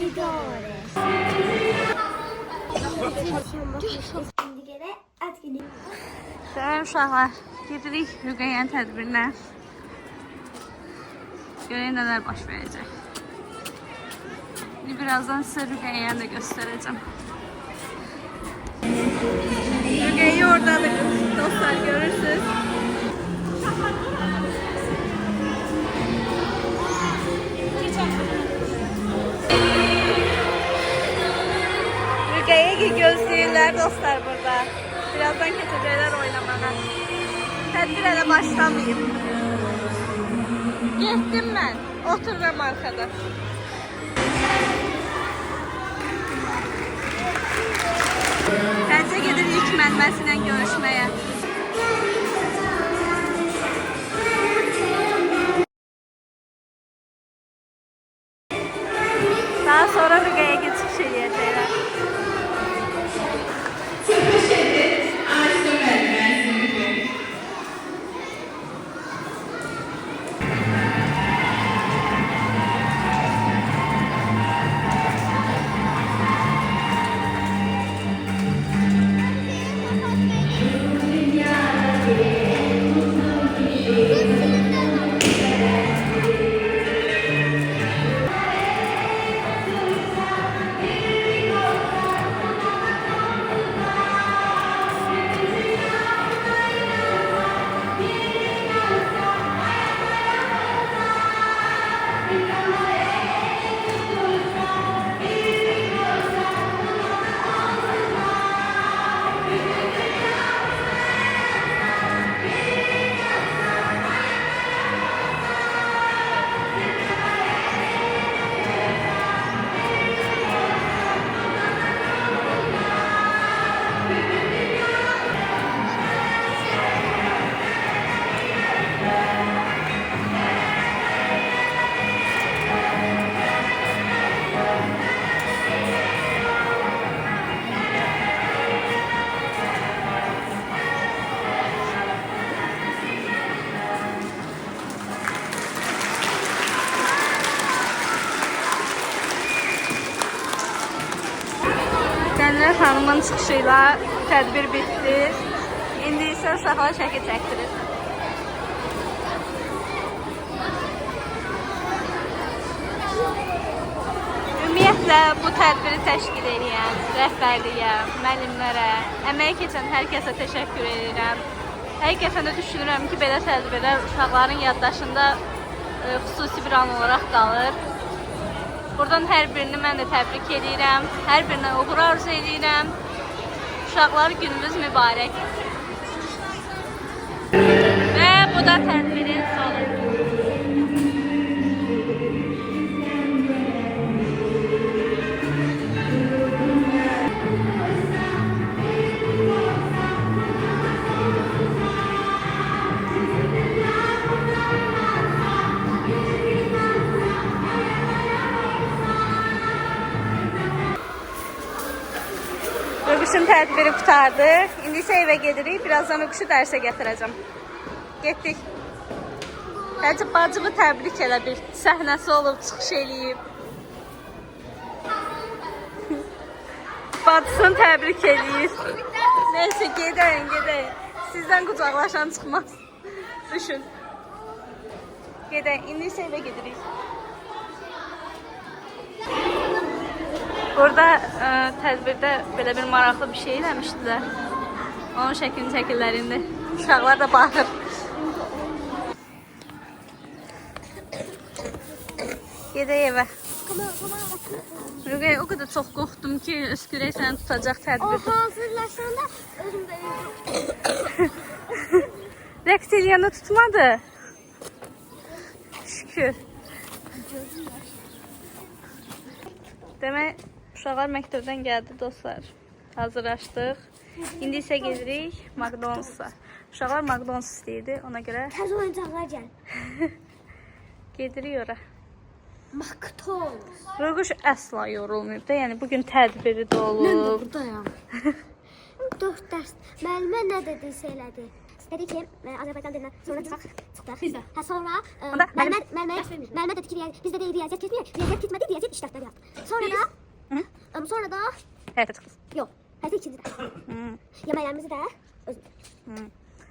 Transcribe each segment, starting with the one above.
Midore. Selam uşaqlar, gedirik Rüqəyyənin tədbirinə. Görək nələr baş verəcək. Birazdan sizə Rüqəyyəni də göstərəcəm. Rüqəyyə oradadır dostlar, görürsünüz. Rüqəyyəyi gözləyirlər dostlar burada. Birazdan keçəcəklər oynamağa. Tədbir elə başlamayayım. Getdim mən. Otururam arkada. Bence gedir ilk mənbəsilə görüşməyə. Daha sonra Rüqəyyəyə çıxış edəcəklər. Cənlər xanımın çıxışıyla tədbir bitdi. İndi isə uşaqlar şəkil çəkdirir. Ümumiyyətlə bu tədbiri təşkil edən rəhbərliyə, müəllimlərə, əməyə keçən hər kəsə təşəkkür edirəm. Həqiqətən də düşünürəm ki, belə tədbirlər uşaqların yaddaşında xüsusi bir an olaraq qalır. Buradan hər birini mən də təbrik edirəm. Hər birinə uğur arzu edirəm. Uşaqlar günümüz mübarək. Və bu da tədbirin sonu. Rüqüşün tədbiri qutardı. İndi isə evə gedirik. Birazdan Rüqüşü dərsə gətirəcəm. Getdik. Bəlkə bacımı təbrik elə bir səhnəsi olub, çıxış eləyib. Bacısını təbrik eləyir. Neyse, gedəyin. Sizdən qucaqlaşan çıxmaz. Düşün. Gedəyin. İndi isə evə gedirik. Burada tədbirdə belə bir maraqlı bir şey eləmişdilər. Onun şəklini çəkirlər indi. Uşaqlar da baxır. Gedək evə. Rüqəyə o qədər çox qorxdum ki, öskürək səni tutacaq tədbirdə. O hazırlaşanda özüm də Rəqs eləyəndə tutmadı. Şükür. Demək, uşaqlar məktəbdən gəldi dostlar. Hazırlaşdıq. İndi isə gedirik McDonald's-a. Uşaqlar McDonald's istəyirdi, ona görə. Təzə oyuncaqlar gəl. Gedirik ora. McDonald's. Rüquş əsla yorulmayıb da, yəni bugün tədbiri də olub. Mən də buradayam. 4 dərs. Müəllimə nə dedisə elədi. Dedi ki, Azərbaycan dilindən sonra çıxaq. çıxdıq. Biz də. Hə sonra Onda Məhəmməd dedi ki, biz də deyir riyaziyyat getməyək. Riyaziyyat getmədik, riyaziyyat iş dəftəri yapdıq. Sonra da Həyata çıxdınız. yox, hətta ikinci də. Yeməklərimizi də özümüz.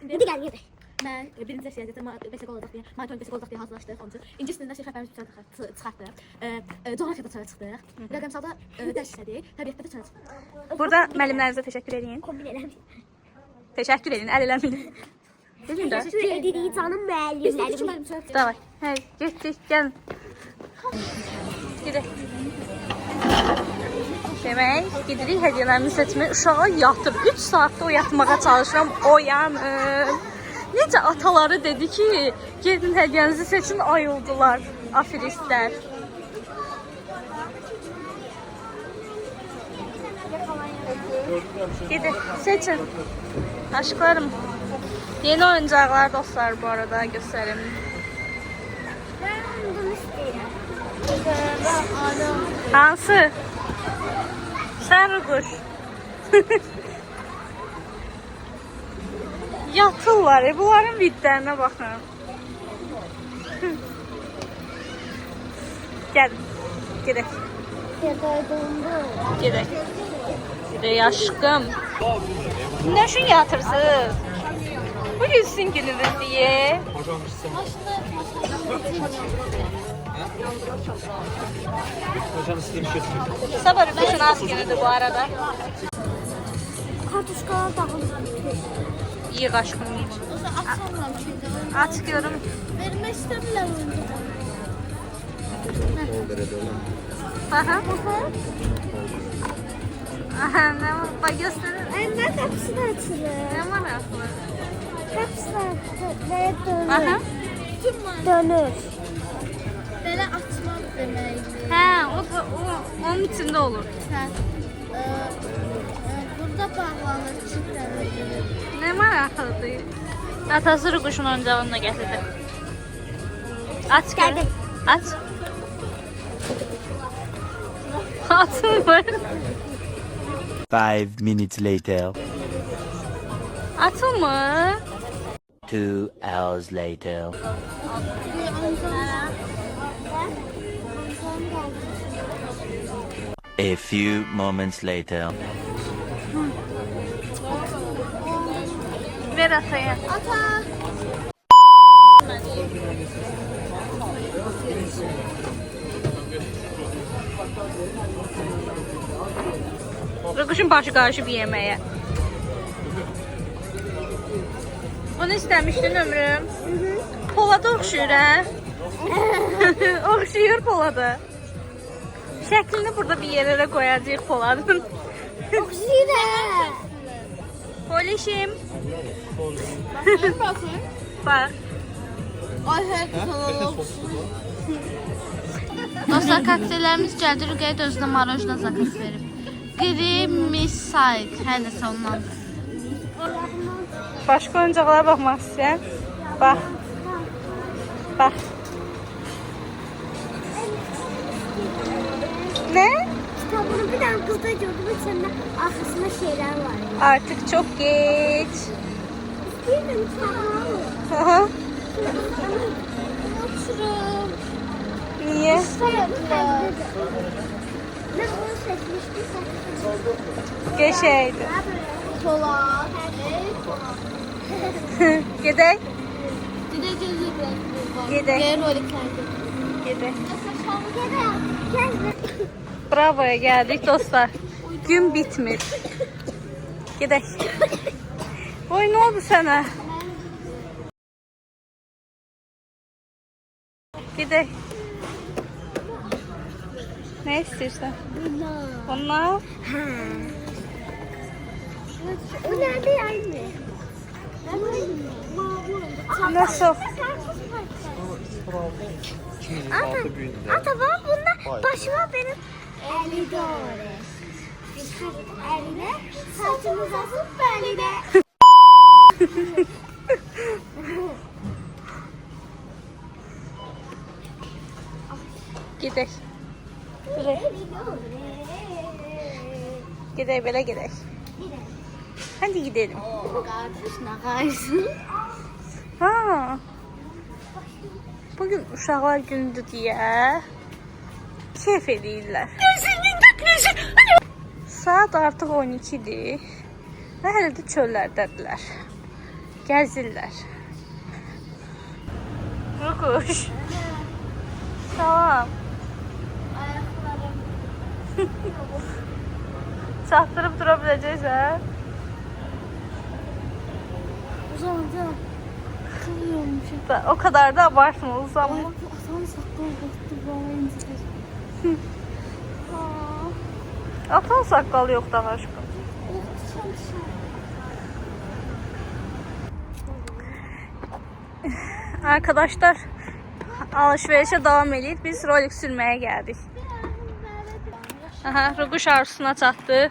İndi gəlin yedək. Mən birinci dərs riyaziyyata besiq olacaq deyə, monitoring besiq olacaq deyə hazırlaşdıq. Onun üçün ingiliscəsində rəhbərimiz çıxartdıq. Coğrafiyada çaya çıxdıq. Rəqəmsalda dərs işlədik. Təbiətdə də çaya çıxdıq. Burada müəllimlərinizə təşəkkür edin. Kombin eləmiş. Təşəkkür edin, əl eləməyin. Dedin də. Təşəkkür edirik canım müəllimlərim. Davay. Hey, getdik, gəlin. Gedək. Demək, gedirik hədiyyələrimi seçməyə. Uşağa yatıb. 3 saatda oyatmağa çalışıram. Oyanın. Necə ataları dedi ki, gedin hədiyyənizi seçin, ayıldılar. Aferistlər. Gedin, seçin. Aşklarım. Yeni oyuncaqlar dostlar bu arada göstərim. Mən bunu istəyirəm. Hansı? Sarı kuş. Yatırlar. Bunların vidlərinə baxın. Gəlin. Gedək. Gedək. Gedək aşkım. Nə üçün yatırsınız? Bugün sizin gününüz diye. Hocam istediğim şey yok. Sabah rübüşün az günüdür bu arada. Kartuşkalar dağılır. İyi aşkım. Aç görüm. Vermək istəmirlər Aha. Aha, ne var? Bak gösterin. Mən qapısı da açılır. Ne var aslında? Qapısı da və dönür. Aha. Dönür. Belə açmaq deməkdir. He, onun içinde olur. Burada bağlanır, kilitlenir. Ne maraqlıdır. Atası rüquşun oyuncağını da gətirdi. Aç Gəldim. Aç. Açılmır. 5 minutes later. Açılmır. 2 hours later. A few moments later. Ver ataya. Ata. Rüquşun başı qarışıb yeməyə. Bunu istəmişdin ömrüm. Polada oxşuyur hə? Oxşuyur Polada. Şəklini burada bir yerlərə qoyacağıq Poladın. Oxşuyur. Polişim. Baxın. Bax. Ay, hər kəsə Dostlar, kokteyllərimiz gəldi. Rüqəyə də özünə marojna zakaz verib. Grimisayk, hər nəsə ondan. Başqa oyuncaqlara baxmaq istəyən. Bax. Bax. Ne? Kitabını bir dənə qızda gördüm. İçində arxasında şeylər var. Artık çok geç. İstəyirəm kitabını alın. Aha. Oturum. Niye? Mən bunu seçmişdim. Geçeydi. Polar. Gedək. Didə gözü var. Gedək. Roliklərdə. Gedək. Gəl. Bravo'ya geldik dostlar. Gün bitmir. Gedək. Oy, ne oldu sana? Gedək. Ne istiyorsan? Onlar. O nerede aynı? Nasıl? Ata var bunda başıma benim 50 dolar. Eline saçımız asıp beline. Gedək. Gedək, belə gedək. Hadi gidelim. Kardeş ne karşı? Ha. Bugün uşaqlar gündür deyə keyf edirlər. Saat artıq 12-dir və hələ də çöllərdədirlər. Gəzirlər. Rukuş. Salam. Çatdırıb dura biləcəksən? Uzandım. O kadar da abartma, uzanma. Atam saqqal qatdı, bana incidir. Atan saqqalı yox daha aşkım. Arkadaşlar, alışverişe devam edirik. Biz rolik sürmeye geldik. Aha, Rukuş arzusuna çatdı.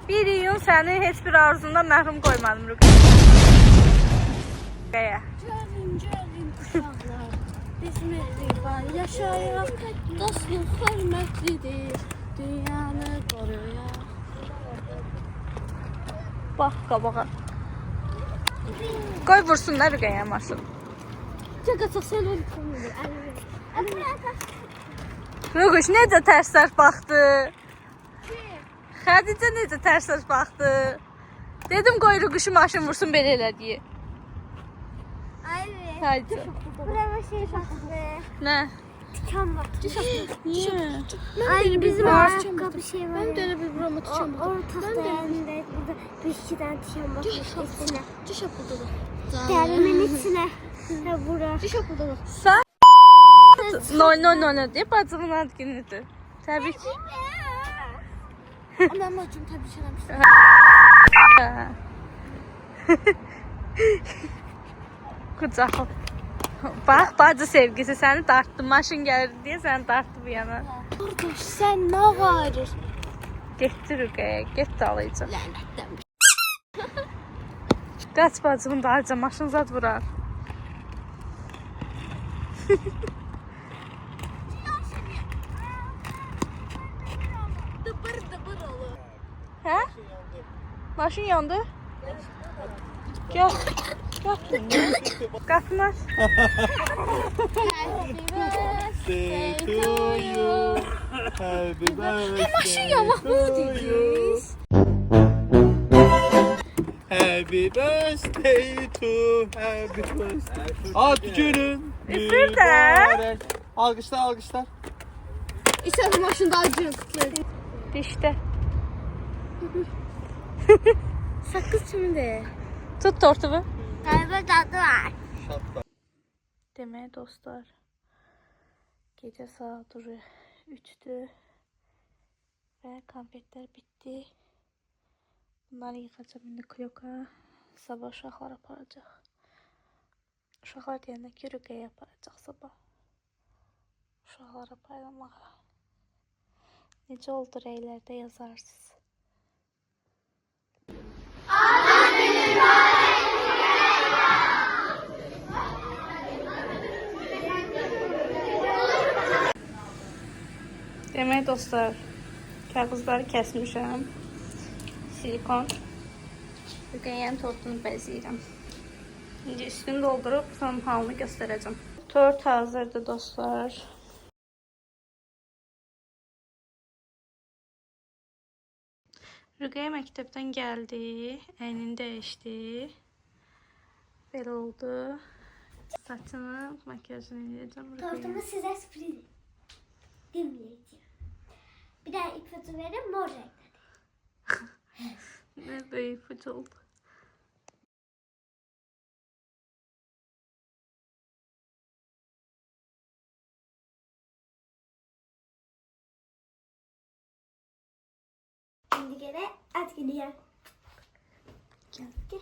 Bir iyun səni heç bir arzundan məhrum qoymadım Rukuş. Gəlin, gəlin uşaqlar, biz mehriban yaşayaq, dostluq hörmətlidir, dünyanı qoruyaq. Bax qabağa. Qoy vursunlar Rüqəyə maşın. Çok açıq söyləyir. Rukuş necə tərs-tərs baxdı? Xədicə necə tərs-tərs baxdı? Dedim qoy Rukuşu maşın vursun belə elə deyə. Aynen. Haydi. Buraya şey baktı. Nə? Tikan var. Niyə? Ay bizim ayakkabı şey var. Ben de öyle bir burama tıçam bakalım. Orta değerinde burada bir şeyden tikan bakmış içine. Diş yapıldı da. Derimin içine. Ha bura. Diş yapıldı da. Sən no deyə bacımın ad günüdür. Təbii ki. Ama ben bacım tabii şeylemiştim. Hə. Qucaqla. Bax, bacı sevgisi səni dartdı. Maşın gəlir deyə səni dartdı bu yana. Kardeş sen ne varır? Getdi Rüqəyə, get dalayıca. Lənətdən. Qaç bacımın dalıca, maşın zad vurar. Dıbır dıbır olur. Hə? Maşın yandı. Gəl. Qatmaz. Birthday to you. Happy birthday. Maşın yamak mı dediniz? Happy birthday to happy birthday. Ad günün Üfür də. mübarək. Alqışlar, alqışlar. İçeride maşında acı kutlayın. Dişdə. Sakız şimdi. Tut tortumu. Galiba tadı var. Deməli dostlar, gecə saat 3-dür və konfetlər bitdi. Bunları yıxacam indi kloka. Sabah uşaqlar aparacaq. Uşaqlar deyəndə ki, Rüqəyə aparacaq sabah. Uşaqlara paylanmağa. Necə oldu rəylərdə yazarsınız. Demək dostlar, kağızları kəsmişəm. Silikon. Rüqəyyənin tortunu bəzəyirəm. İndi üstünü doldurub son halını göstərəcəm. Tort hazırdır dostlar. Rüqəyyə məktəbdən gəldi, əynini dəyişdi. Belə oldu. Saçını, makyajını edəcəm Rüqəyyəyə. Tortumu size sürpriz dinleyeceğim. Bir de ipucu verin mor renkte. Ne böyle ipucu oldu. Şimdi gene at gidiyor. Gel. Gel.